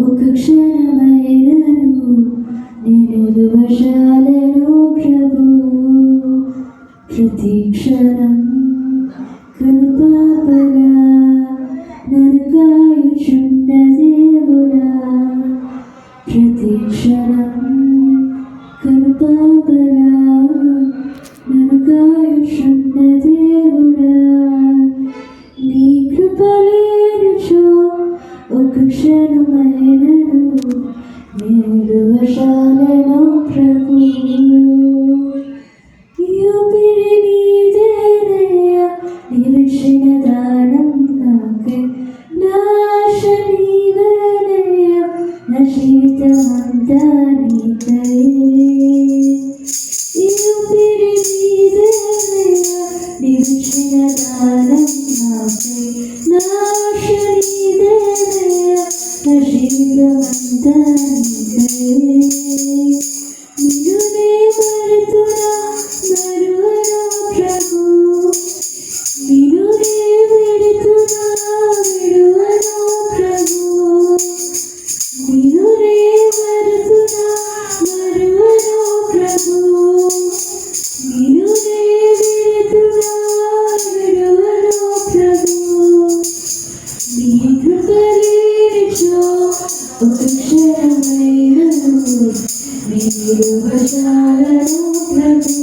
ఒక క్షణమైనను నిలువశాలను ప్రభు ప్రతి క్షణం కృపాపలా నన్ను కాయుచున్న దేవుడా ప్రతి క్షణం కృపాపలా నన్ను కాయుచున్న దేవుడా నీ కృప లేనిచో ఒక క్షణమైనను నిలువశాలను ప్రభు యూపిరి నీదేనయ్యా నిలిచిన దానం నాకే నాశ నీవేనయ్యా నా జీవితమంతా నీకై యూపిరి నీదేనయ్యా నిలిచిన దానం నాకే నాశ నీవేనయ్యా నా జీవితమంతా నీకై నిన్నునే మరుతున్నా మరువను ప్రభు నిన్నునే విడుతున్నా విడువను ప్రభు నిన్నునే మరుతున్నా మరువను ప్రభు నిన్నునే విడుతున్నా విడువను ప్రభు నీ కృప లేనిచో ఒక క్షణమైనను నిలువశాలను ప్రభు